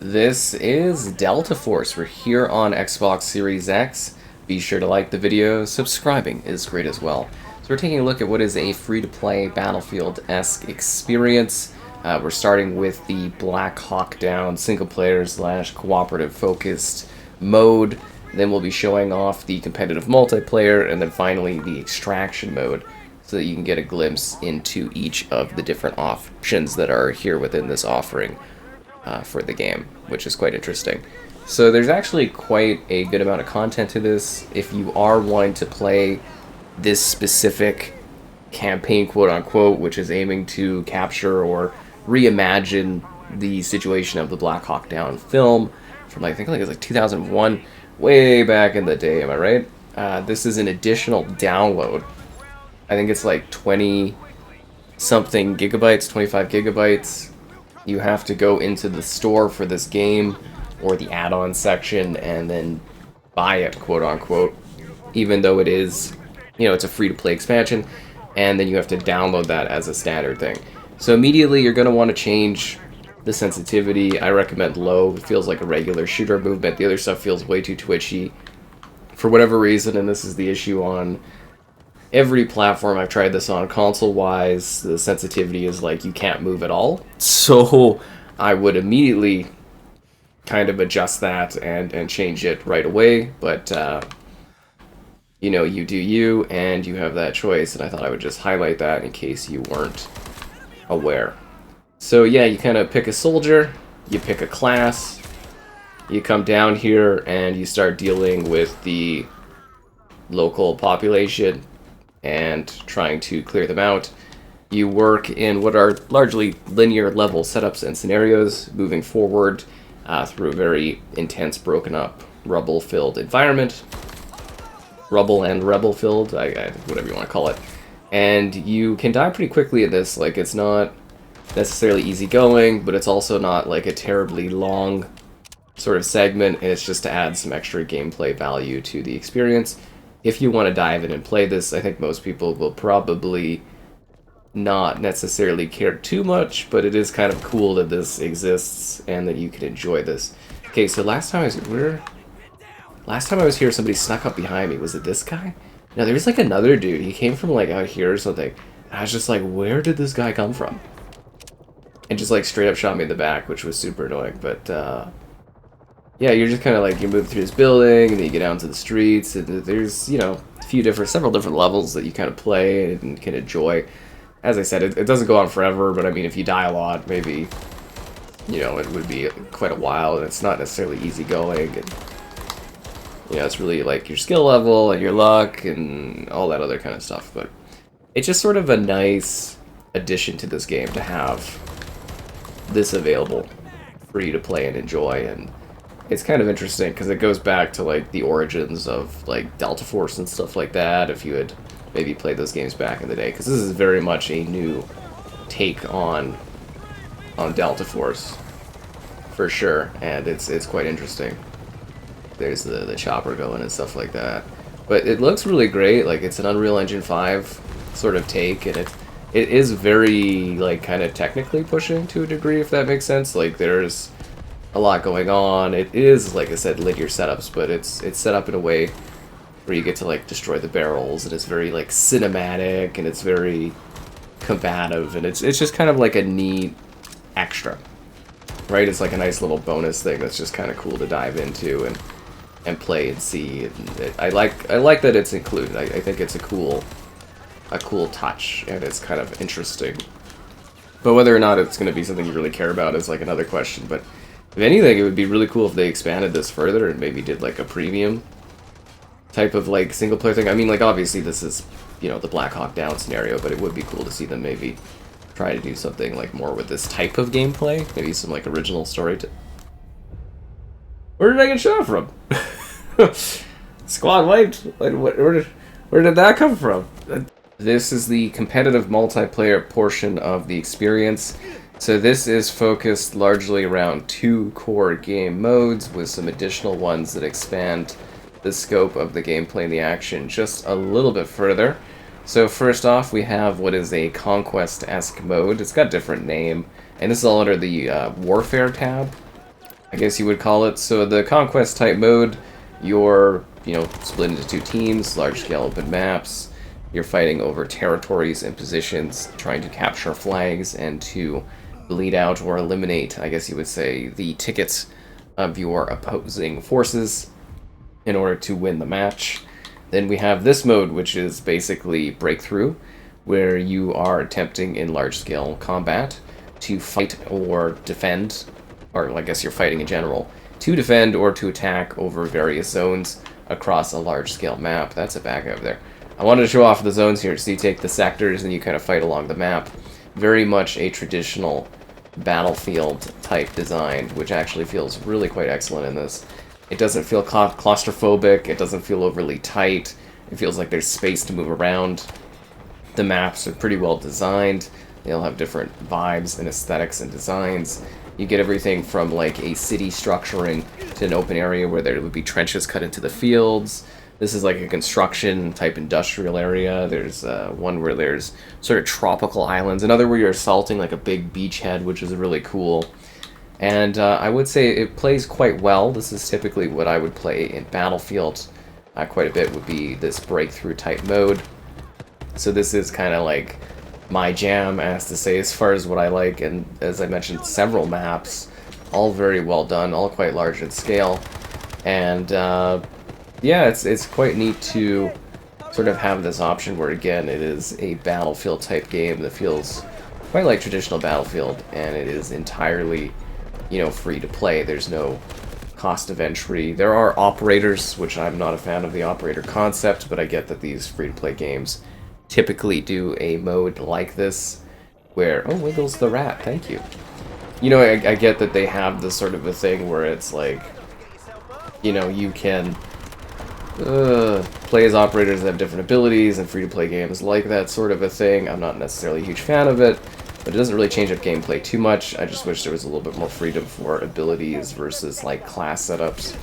This is Delta Force. We're here on Xbox Series X. Be sure to like the video. Subscribing is great as well. So we're taking a look at what is a free-to-play Battlefield-esque experience. We're starting with the Black Hawk Down single-player / cooperative-focused mode. Then we'll be showing off the competitive multiplayer, and then finally the extraction mode, so that you can get a glimpse into each of the different options that are here within this offering for the game, which is quite interesting. So there's actually quite a good amount of content to this. If you are wanting to play this specific campaign, quote-unquote, which is aiming to capture or reimagine the situation of the Black Hawk Down film from, I think it was like 2001, way back in the day, am I right? This is an additional download. I think it's like 20-something gigabytes, 25 gigabytes. You have to go into the store for this game, or the add-on section, and then buy it, quote-unquote, even though it is, you know, it's a free-to-play expansion, and then you have to download that as a standard thing. So immediately you're going to want to change the sensitivity. I recommend low. It feels like a regular shooter movement. The other stuff feels way too twitchy for whatever reason, and this is the issue on every platform I've tried this on. Console-wise, the sensitivity is like you can't move at all. So I would immediately kind of adjust that and change it right away. But, you know, you do you, and you have that choice. And I thought I would just highlight that in case you weren't aware. So yeah, you kind of pick a soldier, you pick a class, you come down here and you start dealing with the local population and trying to clear them out. You work in what are largely linear level setups and scenarios, moving forward through a very intense, broken up, rubble-filled environment. Rubble and rebel-filled, whatever you want to call it. And you can die pretty quickly in this. Like, it's not necessarily easygoing, but it's also not like a terribly long sort of segment, and it's just to add some extra gameplay value to the experience. If you want to dive in and play this, I think most people will probably not necessarily care too much, but it is kind of cool that this exists and that you can enjoy this. Okay, so last time I was here, somebody snuck up behind me. Was it this guy? No, there's like another dude. He came from like out here or something. I was just like, where did this guy come from? And just like straight up shot me in the back, which was super annoying. But yeah, you're just kind of like, you move through this building and then you get out into the streets, and there's, you know, several different levels that you kind of play and can enjoy. As I said, it doesn't go on forever, but I mean, if you die a lot, maybe, you know, it would be quite a while, and it's not necessarily easygoing. And, you know, it's really like your skill level and your luck and all that other kind of stuff. But it's just sort of a nice addition to this game to have this available for you to play and enjoy. And it's kind of interesting because it goes back to like the origins of like Delta Force and stuff like that, if you had maybe played those games back in the day, because this is very much a new take on Delta Force for sure, and it's quite interesting. There's the chopper going and stuff like that, but it looks really great. Like, it's an Unreal Engine 5 sort of take, and it is very like kind of technically pushing to a degree, if that makes sense. Like, there's a lot going on. It is, like I said, linear setups, but it's set up in a way where you get to like destroy the barrels, and it's very like cinematic, and it's very combative, and it's just kind of like a neat extra, right? It's like a nice little bonus thing that's just kind of cool to dive into and play and see. And I like that it's included. I think it's a cool touch, and it's kind of interesting. But whether or not it's going to be something you really care about is like another question. But if anything, it would be really cool if they expanded this further and maybe did like a premium type of like single player thing. I mean, like, obviously this is, you know, the Black Hawk Down scenario, but it would be cool to see them maybe try to do something like more with this type of gameplay. Maybe some like original story to... Where did I get shot from? Squad wiped? Where did that come from? This is the competitive multiplayer portion of the experience. So this is focused largely around 2 core game modes, with some additional ones that expand the scope of the gameplay and the action just a little bit further. So first off, we have what is a conquest-esque mode. It's got a different name, and this is all under the Warfare tab. I guess you would call it. So the conquest type mode, you're, split into two teams, large-scale open maps. You're fighting over territories and positions, trying to capture flags and to bleed out or eliminate, I guess you would say, the tickets of your opposing forces in order to win the match. Then we have this mode, which is basically breakthrough, where you are attempting in large-scale combat to fight or defend, or I guess you're fighting in general, to defend or to attack over various zones across a large-scale map. That's a bag over there. I wanted to show off the zones here, so you take the sectors and you kind of fight along the map. Very much a traditional battlefield type design, which actually feels really quite excellent in this. It doesn't feel claustrophobic, it doesn't feel overly tight, it feels like there's space to move around. The maps are pretty well designed, they all have different vibes and aesthetics and designs. You get everything from like a city structuring to an open area where there would be trenches cut into the fields. This is like a construction type industrial area. There's one where there's sort of tropical islands, another where you're assaulting like a big beachhead, which is really cool. And I would say it plays quite well. This is typically what I would play in Battlefield. Quite a bit would be this breakthrough type mode. So this is kind of like my jam, as to say, as far as what I like. And as I mentioned, several maps, all very well done, all quite large in scale. And yeah, it's quite neat to sort of have this option where, again, it is a Battlefield type game that feels quite like traditional Battlefield, and it is entirely free to play. There's no cost of entry. There are operators, which I'm not a fan of the operator concept, but I get that these free-to-play games typically do a mode like this, where, oh, Wiggles the rat, thank you. I get that they have this sort of a thing where it's like, you can play as operators that have different abilities, and free-to-play games like that sort of a thing. I'm not necessarily a huge fan of it, but it doesn't really change up gameplay too much. I just wish there was a little bit more freedom for abilities versus, like, class setups.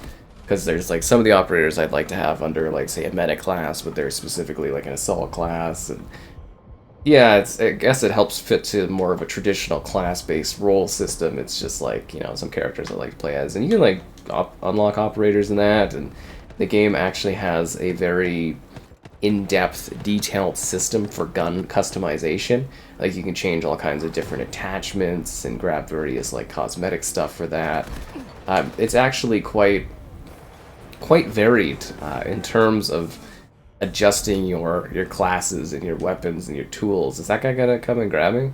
Because there's, like, some of the operators I'd like to have under, like, say, a meta class, but they're specifically, like, an assault class. And yeah, I guess it helps fit to more of a traditional class-based role system. It's just, like, some characters I like to play as. And you can, like, unlock operators in that, and the game actually has a very in-depth, detailed system for gun customization. Like, you can change all kinds of different attachments and grab various, like, cosmetic stuff for that. It's actually quite varied in terms of adjusting your classes and your weapons and your tools. Is that guy gonna come and grab me?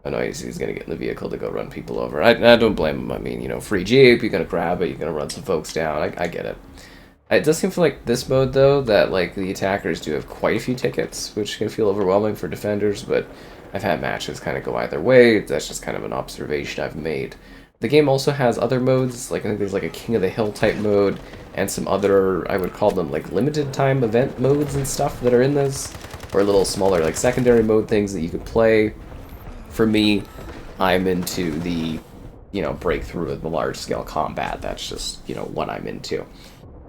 Oh no, he's gonna get in the vehicle to go run people over. I don't blame him. I mean, free Jeep, you're gonna grab it, you're gonna run some folks down. I get it. It does seem like this mode, though, that, like, the attackers do have quite a few tickets, which can feel overwhelming for defenders, but I've had matches kind of go either way. That's just kind of an observation I've made. The game also has other modes, like, I think there's, like, a King of the Hill type mode, and some other, I would call them, like, limited time event modes and stuff that are in this, or little smaller, like, secondary mode things that you could play. For me, I'm into the, breakthrough of the large-scale combat. That's just, what I'm into.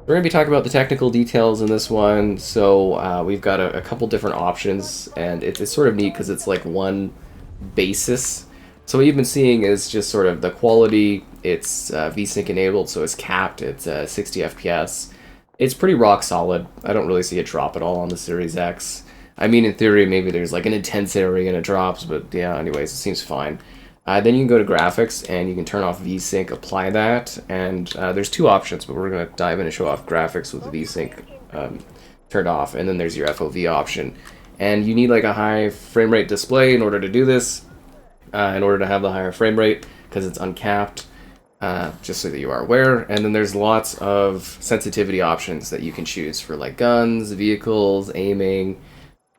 We're going to be talking about the technical details in this one. So we've got a couple different options, and it's sort of neat because it's like one basis. So what you've been seeing is just sort of the quality. It's VSync enabled, so it's capped. It's 60 FPS. It's pretty rock solid. I don't really see a drop at all on the Series X. I mean, in theory, maybe there's like an intense area and it drops, but yeah, anyways, it seems fine. Then you can go to graphics and you can turn off VSync, apply that, and there's two options, but we're going to dive in and show off graphics with the VSync turned off, and then there's your FOV option. And you need like a high frame rate display in order to do this, in order to have the higher frame rate, because it's uncapped, just so that you are aware. And then there's lots of sensitivity options that you can choose for like guns, vehicles, aiming,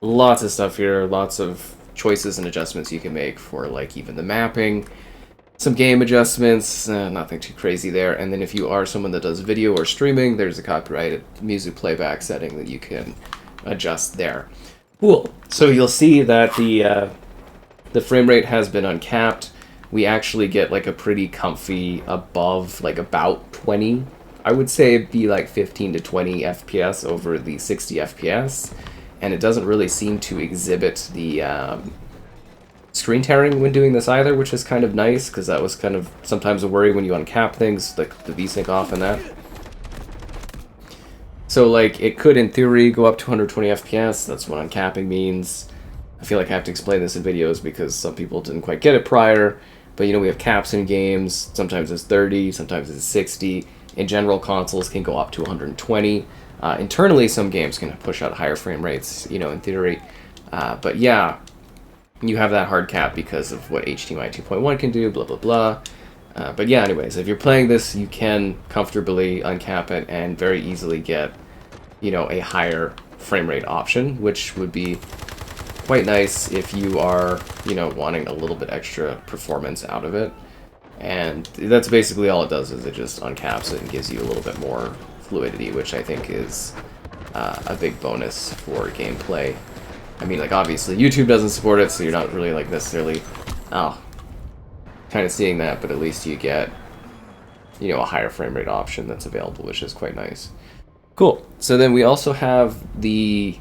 lots of stuff here, lots of choices and adjustments you can make for like even the mapping, some game adjustments, nothing too crazy there. And then if you are someone that does video or streaming, there's a copyrighted music playback setting that you can adjust there. Cool. So you'll see that the frame rate has been uncapped. We actually get like a pretty comfy above, like about 20. I would say it'd be like 15 to 20 FPS over the 60 FPS. And it doesn't really seem to exhibit the screen tearing when doing this either, which is kind of nice, because that was kind of sometimes a worry when you uncap things, like the VSync off and that. So, like, it could, in theory, go up to 120 FPS. That's what uncapping means. I feel like I have to explain this in videos because some people didn't quite get it prior. But, you know, we have caps in games. Sometimes it's 30, sometimes it's 60. In general, consoles can go up to 120. Internally, some games can push out higher frame rates, you know, in theory. But, yeah, you have that hard cap because of what HDMI 2.1 can do, blah, blah, blah. But yeah, anyways, if you're playing this, you can comfortably uncap it and very easily get, you know, a higher frame rate option, which would be quite nice if you are, you know, wanting a little bit extra performance out of it. And that's basically all it does, is it just uncaps it and gives you a little bit more fluidity, which I think is a big bonus for gameplay. I mean, like, obviously YouTube doesn't support it, so you're not really, like, necessarily kind of seeing that, but at least you get, you know, a higher frame rate option that's available, which is quite nice. Cool. So then we also have the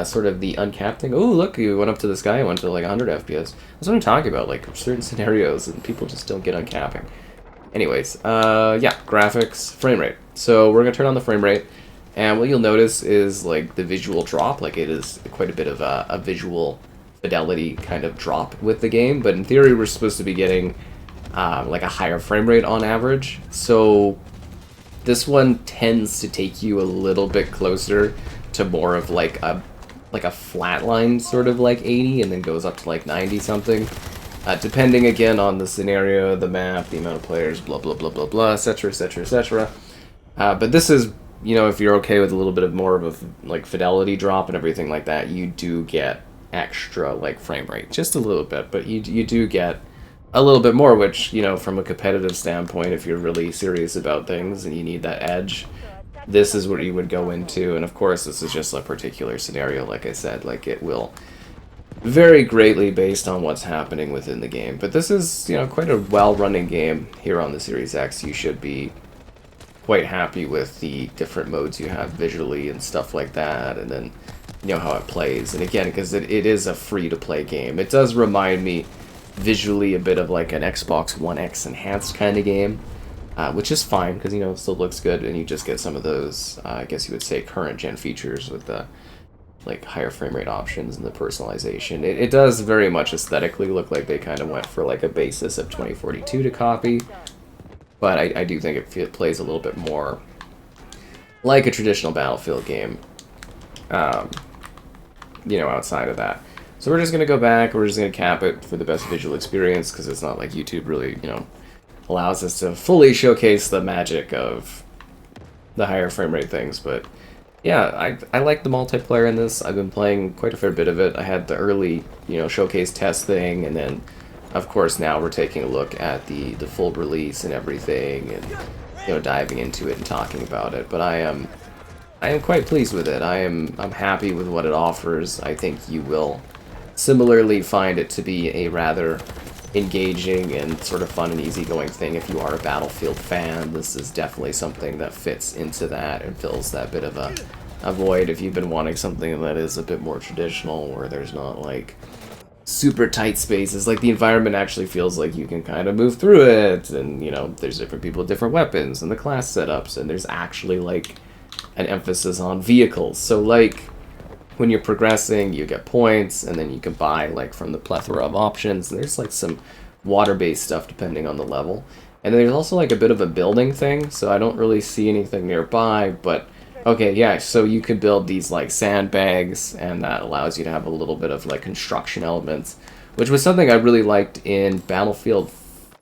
sort of the uncapped thing. Oh, look, you went up to the sky and went to like 100 FPS. That's what I'm talking about, like certain scenarios, and people just don't get uncapping. Anyways, yeah, graphics, frame rate. So we're going to turn on the frame rate, and what you'll notice is like the visual drop, like it is quite a bit of a visual fidelity kind of drop with the game, but in theory we're supposed to be getting like a higher frame rate on average. So this one tends to take you a little bit closer to more of like a flat line, sort of like 80, and then goes up to like 90 something, depending again on the scenario, the map, the amount of players, blah blah blah blah blah, etc etc etc. But this is, you know, if you're okay with a little bit of more of a like fidelity drop and everything like that, you do get extra like frame rate, just a little bit, but you do get a little bit more, which, you know, from a competitive standpoint, if you're really serious about things and you need that edge, this is what you would go into. And of course, this is just a particular scenario, like I said, like it will vary greatly based on what's happening within the game. But this is, you know, quite a well-running game here on the Series X. You should be quite happy with the different modes you have visually and stuff like that, and then, you know, how it plays. And again, because it is a free-to-play game, it does remind me visually a bit of like an Xbox One X enhanced kind of game, which is fine because, you know, it still looks good, and you just get some of those, I guess you would say, current gen features with the like higher frame rate options and the personalization. It does very much aesthetically look like they kind of went for like a basis of 2042 to copy, but I do think it plays a little bit more like a traditional Battlefield game, you know, outside of that. So we're just going to go back, we're just going to cap it for the best visual experience, because it's not like YouTube really, you know, allows us to fully showcase the magic of the higher frame rate things. But yeah, I like the multiplayer in this. I've been playing quite a fair bit of it. I had the early, you know, showcase test thing, and then, of course, now we're taking a look at the full release and everything, and, you know, diving into it and talking about it. But I am quite pleased with it. I'm happy with what it offers. I think you will similarly find it to be a rather engaging and sort of fun and easygoing thing if you are a Battlefield fan. This is definitely something that fits into that and fills that bit of a void if you've been wanting something that is a bit more traditional, where there's not like super tight spaces. Like the environment actually feels like you can kind of move through it, and, you know, there's different people with different weapons and the class setups, and there's actually like an emphasis on vehicles. So like when you're progressing, you get points, and then you can buy like from the plethora of options. And there's like some water-based stuff depending on the level. And then there's also like a bit of a building thing, so I don't really see anything nearby, but okay, yeah, so you could build these like sandbags, and that allows you to have a little bit of like construction elements, which was something I really liked in Battlefield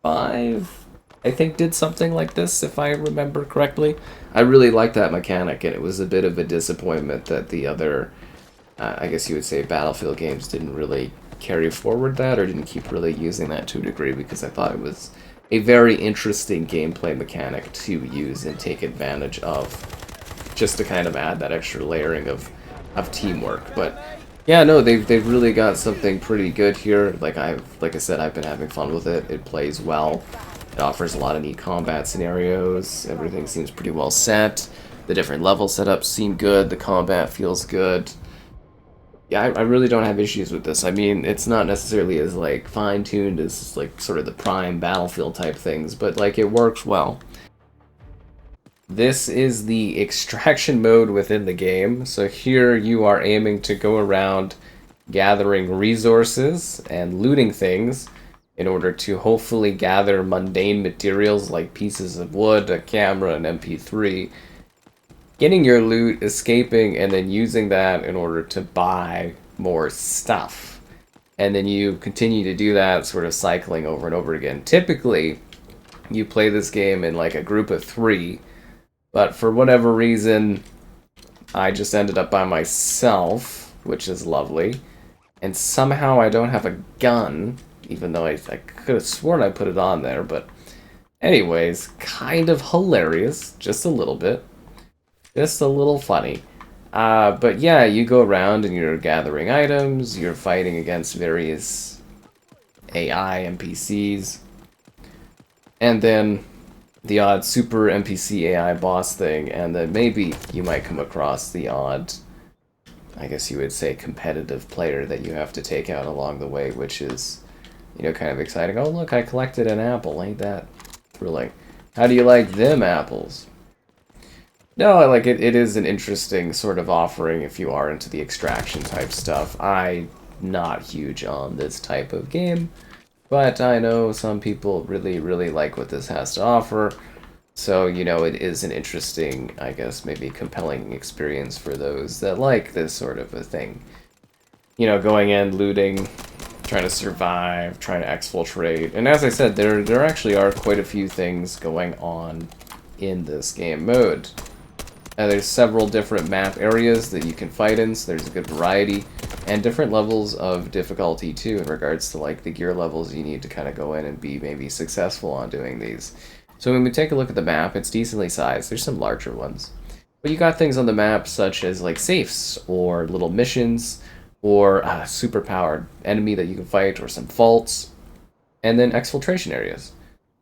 5. I think did something like this, if I remember correctly. I really liked that mechanic, and it was a bit of a disappointment that the other, I guess you would say, Battlefield games didn't really carry forward that, or didn't keep really using that to a degree, because I thought it was a very interesting gameplay mechanic to use and take advantage of, just to kind of add that extra layering of teamwork. But yeah, no, they've really got something pretty good here. Like I said, I've been having fun with it. It plays well. It offers a lot of neat combat scenarios. Everything seems pretty well set. The different level setups seem good. The combat feels good. yeah, I really don't have issues with this. I mean, it's not necessarily as like fine-tuned as like sort of the Prime Battlefield type things, but like it works well. This is the extraction mode within the game. So here you are aiming to go around gathering resources and looting things in order to hopefully gather mundane materials like pieces of wood, a camera, an MP3, getting your loot, escaping, and then using that in order to buy more stuff. And then you continue to do that, sort of cycling over and over again. Typically, you play this game in like a group of 3, but for whatever reason, I just ended up by myself, which is lovely. And somehow I don't have a gun, even though I could have sworn I put it on there, but anyways, kind of hilarious, just a little bit. Just a little funny. But yeah, you go around and you're gathering items, you're fighting against various AI NPCs, and then the odd super NPC AI boss thing, and then maybe you might come across the odd, I guess you would say, competitive player that you have to take out along the way, which is, you know, kind of exciting. Oh, look, I collected an apple. Ain't that thrilling? How do you like them apples? No, like it is an interesting sort of offering if you are into the extraction type stuff. I'm not huge on this type of game, but I know some people really, really like what this has to offer. So, you know, it is an interesting, I guess, maybe compelling experience for those that like this sort of a thing. You know, going in, looting, trying to survive, trying to exfiltrate. And as I said, there actually are quite a few things going on in this game mode. There's several different map areas that you can fight in, so there's a good variety, and different levels of difficulty too in regards to like the gear levels you need to kind of go in and be maybe successful on doing these. So when we take a look at the map, it's decently sized. There's some larger ones. But you got things on the map such as like safes, or little missions, or a super-powered enemy that you can fight, or some vaults, and then exfiltration areas.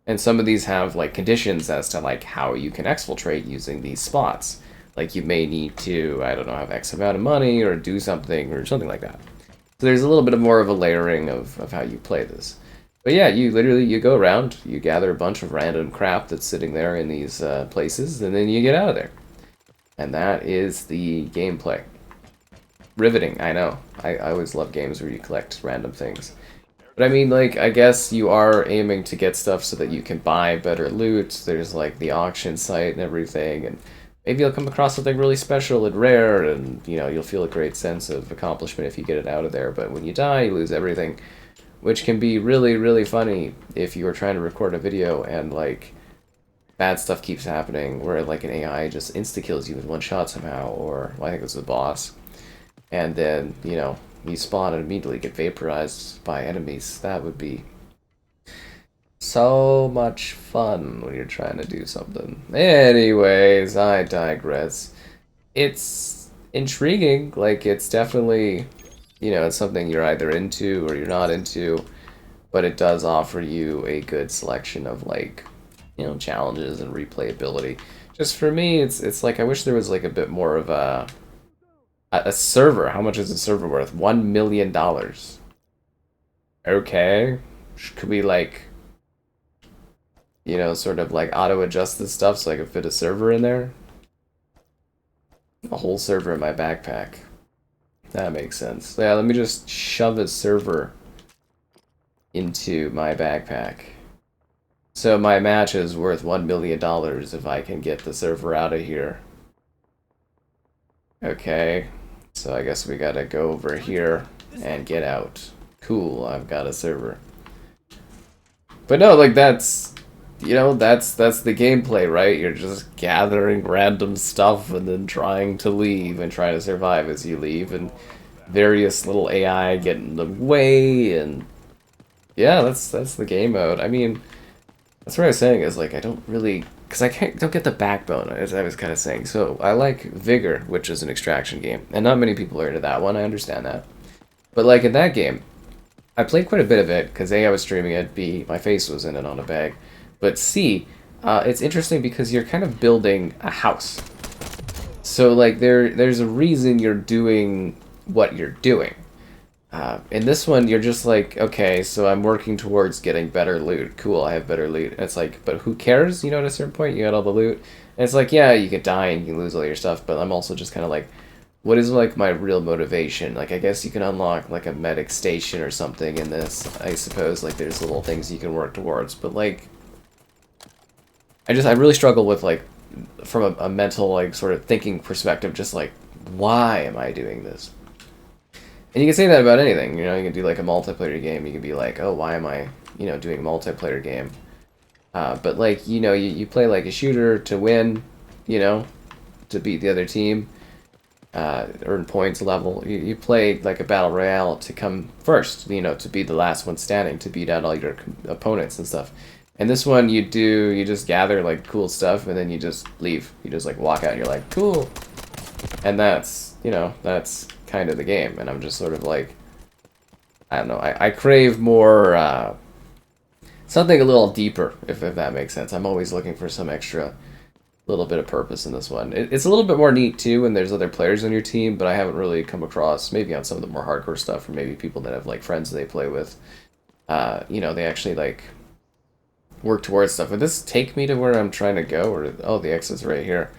And some of these have like conditions as to like how you can exfiltrate using these spots. Like you may need to, I don't know, have X amount of money or do something or something like that. So there's a little bit more of a layering of how you play this. But yeah, you literally, you go around, you gather a bunch of random crap that's sitting there in these places, and then you get out of there. And that is the gameplay. Riveting, I know. I always love games where you collect random things. But I mean, like, I guess you are aiming to get stuff so that you can buy better loot. There's, like, the auction site and everything, and maybe you'll come across something really special and rare, and, you know, you'll feel a great sense of accomplishment if you get it out of there. But when you die, you lose everything, which can be really, really funny if you are trying to record a video and, like, bad stuff keeps happening, where, like, an AI just insta-kills you with one shot somehow, or, well, I think it was the boss. And then, you know, you spawn and immediately get vaporized by enemies. That would be so much fun when you're trying to do something. Anyways, I digress. It's intriguing. Like, it's definitely, you know, it's something you're either into or you're not into, but it does offer you a good selection of, like, you know, challenges and replayability. Just for me, it's like I wish there was, like, a bit more of a server. How much is a server worth? $1 million. Okay. Could we, like, you know, sort of, like, auto-adjust this stuff so I can fit a server in there? A whole server in my backpack. That makes sense. So yeah, let me just shove a server into my backpack. So my match is worth $1 million if I can get the server out of here. Okay. So I guess we gotta go over here and get out. Cool, I've got a server. But no, like, that's, you know, that's the gameplay, right? You're just gathering random stuff and then trying to leave and trying to survive as you leave, and various little AI get in the way, and yeah, that's the game mode. I mean, that's what I was saying, is like I don't really, because I don't get the backbone, as I was kind of saying. So I like Vigor, which is an extraction game, and not many people are into that one. I understand that, but like in that game, I played quite a bit of it because A, I was streaming it, B, my face was in it on a bag, but C, it's interesting because you're kind of building a house. So like there's a reason you're doing what you're doing. In this one, you're just like, okay, so I'm working towards getting better loot. Cool, I have better loot. And it's like, but who cares? You know, at a certain point, you got all the loot. And it's like, yeah, you could die and you can lose all your stuff, but I'm also just kind of like, what is like my real motivation? Like, I guess you can unlock like a medic station or something in this, I suppose. Like, there's little things you can work towards, but like, I really struggle with like, from a mental like sort of thinking perspective, just like, why am I doing this? And you can say that about anything, you know, you can do like a multiplayer game, you can be like, oh, why am I, you know, doing a multiplayer game? But like, you know, you play like a shooter to win, you know, to beat the other team, earn points level. You play like a battle royale to come first, you know, to be the last one standing, to beat out all your opponents and stuff. And this one you just gather like cool stuff and then you just leave. You just like walk out and you're like, cool. And that's, you know, that's kind of the game, and I'm just sort of like, I don't know, I crave more, something a little deeper, if that makes sense. I'm always looking for some extra little bit of purpose in this one. It's a little bit more neat, too, when there's other players on your team, but I haven't really come across, maybe on some of the more hardcore stuff, or maybe people that have, like, friends they play with, you know, they actually, like, work towards stuff. Would this take me to where I'm trying to go, or, oh, the exit's right here.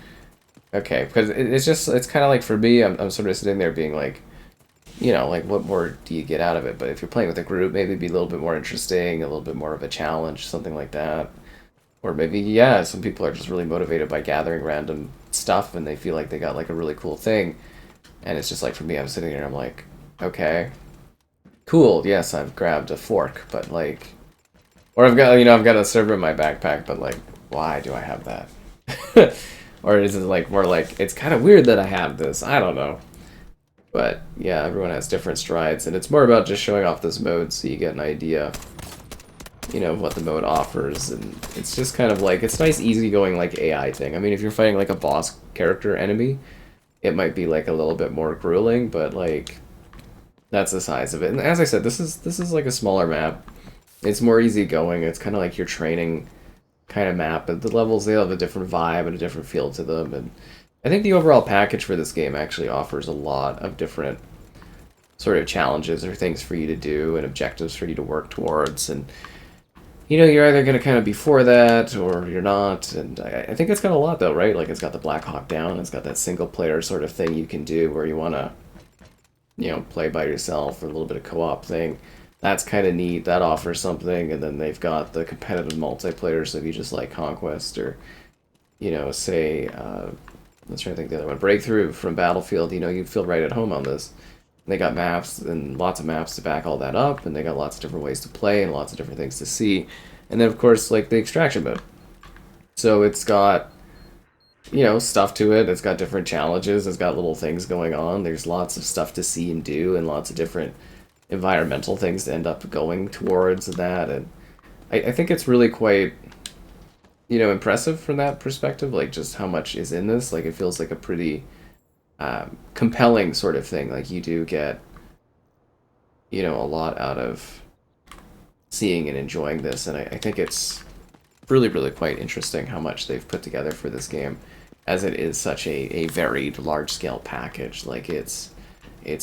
Okay, because it's just, it's kind of like, for me, I'm sort of sitting there being like, you know, like, what more do you get out of it? But if you're playing with a group, maybe it'd be a little bit more interesting, a little bit more of a challenge, something like that. Or maybe, yeah, some people are just really motivated by gathering random stuff, and they feel like they got, like, a really cool thing. And it's just like, for me, I'm sitting here, I'm like, okay, cool, yes, I've grabbed a fork, but, like, or I've got, you know, I've got a server in my backpack, but, like, why do I have that? Or is it like more like, it's kind of weird that I have this? I don't know. But yeah, everyone has different strides, and it's more about just showing off this mode so you get an idea, you know, of what the mode offers. And it's just kind of like, it's nice, easygoing, like AI thing. I mean, if you're fighting like a boss character enemy, it might be like a little bit more grueling, but like, that's the size of it. And as I said, this is like a smaller map. It's more easygoing. It's kind of like your training kind of map, but the levels, they have a different vibe and a different feel to them, and I think the overall package for this game actually offers a lot of different sort of challenges or things for you to do and objectives for you to work towards, and you know, you're either going to kind of be for that or you're not, and I think it's got a lot though, right? Like, it's got the Black Hawk Down, it's got that single player sort of thing you can do where you want to, you know, play by yourself, or a little bit of co-op thing. That's kind of neat. That offers something. And then they've got the competitive multiplayer, so if you just like Conquest, or, you know, say, let's try to think the other one, Breakthrough from Battlefield, you know, you'd feel right at home on this. And they got maps, and lots of maps to back all that up, and they got lots of different ways to play, and lots of different things to see. And then, of course, like the extraction mode. So it's got, you know, stuff to it. It's got different challenges. It's got little things going on. There's lots of stuff to see and do, and lots of different environmental things to end up going towards that. And I think it's really quite, you know, impressive from that perspective, like just how much is in this. Like, it feels like a pretty compelling sort of thing. Like, you do get, you know, a lot out of seeing and enjoying this, and I think it's really, really quite interesting how much they've put together for this game, as it is such a varied, large-scale package. Like, it's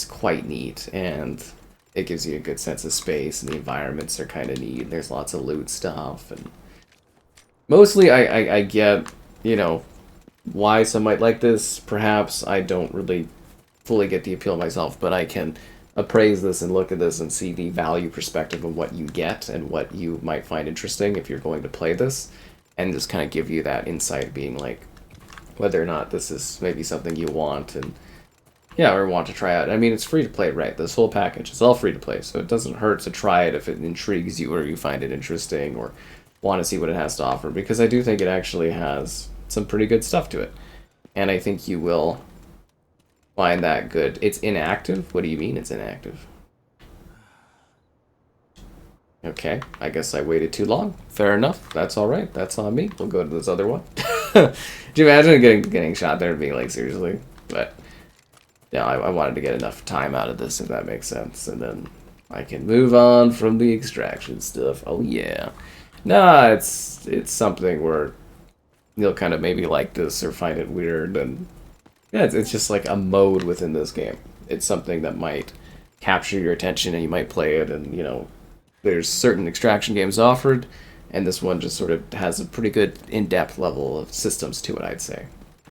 quite neat, and it gives you a good sense of space, and the environments are kind of neat. There's lots of loot stuff, and mostly I get, you know, why some might like this. Perhaps I don't really fully get the appeal myself, but I can appraise this and look at this and see the value perspective of what you get and what you might find interesting if you're going to play this, and just kind of give you that insight, being like, whether or not this is maybe something you want, and yeah, or want to try out. I mean, it's free to play, right? This whole package is all free to play, so it doesn't hurt to try it if it intrigues you or you find it interesting or want to see what it has to offer, because I do think it actually has some pretty good stuff to it. And I think you will find that good. It's inactive? What do you mean it's inactive? Okay, I guess I waited too long. Fair enough. That's alright. That's on me. We'll go to this other one. Do you imagine getting shot there and being like, seriously? But yeah, I wanted to get enough time out of this, if that makes sense, and then I can move on from the extraction stuff. Oh yeah. Nah, it's something where you'll kind of maybe like this or find it weird, and yeah, it's just like a mode within this game. it's something that might capture your attention and you might play it, and there's certain extraction games offered, and this one just sort of has a pretty good in-depth level of systems to it, I'd say.